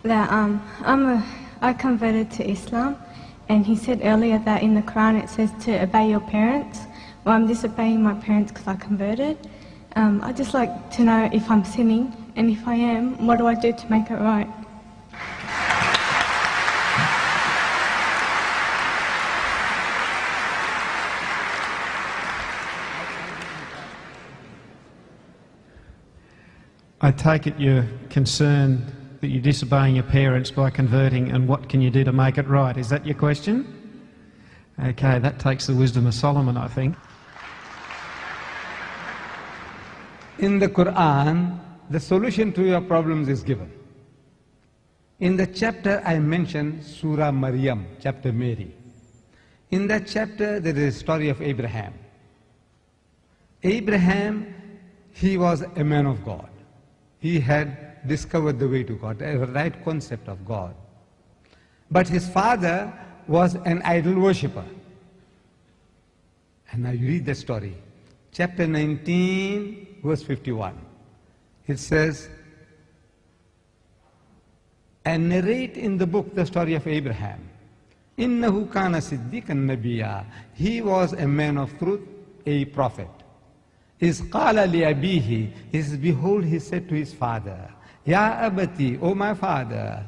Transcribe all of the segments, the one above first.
that I converted to Islam, and he said earlier that in the Quran it says to obey your parents. Well, I'm disobeying my parents because I converted. I'd just like to know if I'm sinning, and if I am, what do I do to make it right? I take it you're concerned that you're disobeying your parents by converting, and what can you do to make it right? Is that your question? Okay, that takes the wisdom of Solomon, I think. In the Quran, the solution to your problems is given. In the chapter I mentioned, Surah Maryam, chapter Mary. In that chapter, there is a story of Abraham. Abraham, he was a man of God. He had discovered the way to God, the right concept of God. But his father was an idol worshipper. And now you read the story. Chapter 19, verse 51. It says, and narrate in the book the story of Abraham. إِنَّهُ كَانَ صِدِّيقًا نَبِيًّا. He was a man of truth, a prophet. إِذْ قَالَ لِأَبِيهِ. He says, behold, he said to his father, Ya abati, O my father,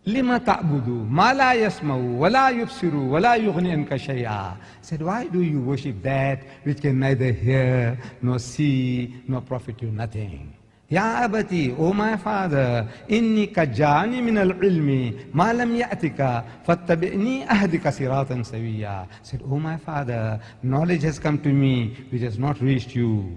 lima ta'budu, ma la yasma'u, wa la yubsiru, wa la yughni anka shay'a. Said, why do you worship that which can neither hear, nor see, nor profit you nothing? Ya abati, O my father, inni kajani min al-ilmi, ma lam ya'tika, fattabi'ni ahdika siratan sawiya. Said, O my father, knowledge has come to me which has not reached you.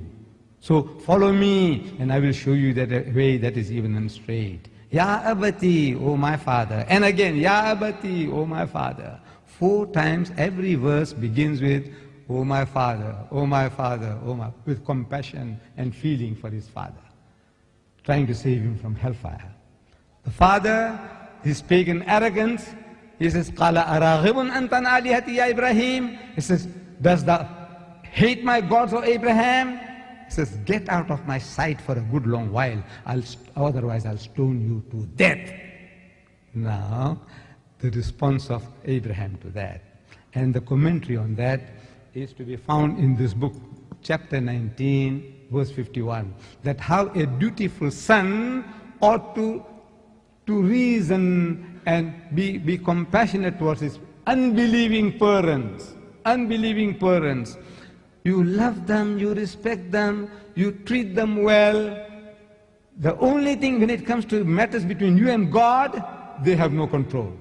So follow me, and I will show you that way that is even and straight. Ya abati, O my father. And again, Ya abati, O my father. 4 times every verse begins with, O my father, O my father, O my, with compassion and feeling for his father, trying to save him from hellfire. The father, his pagan arrogance, he says, Qala araghibun antan alihati ya Ibrahim. He says, does thou hate my gods, O Abraham? He says, get out of my sight for a good long while, otherwise I'll stone you to death. Now, the response of Abraham to that, and the commentary on that is to be found in this book, chapter 19, verse 51, that how a dutiful son ought to reason and be compassionate towards his unbelieving parents. Unbelieving parents. You love them, you respect them, you treat them well. The only thing when it comes to matters between you and God, they have no control.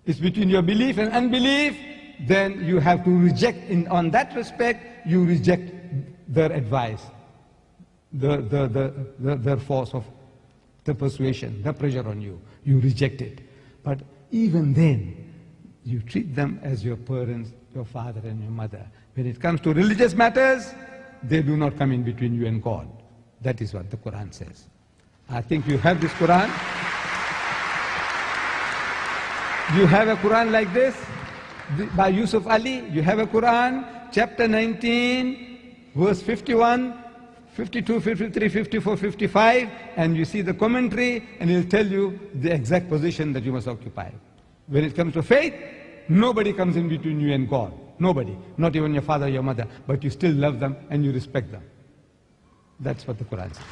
It's between your belief and unbelief, then you have to reject, on that respect, you reject their advice, their force of the persuasion, the pressure on you. You reject it. But even then, you treat them as your parents, your father and your mother. When it comes to religious matters, they do not come in between you and God. That is what the Quran says. I think you have this Quran. You have a Quran like this by Yusuf Ali. You have a Quran, chapter 19, verse 51, 52, 53, 54, 55, and you see the commentary, and he'll tell you the exact position that you must occupy. When it comes to faith, nobody comes in between you and God. Nobody. Not even your father or your mother. But you still love them and you respect them. That's what the Quran says.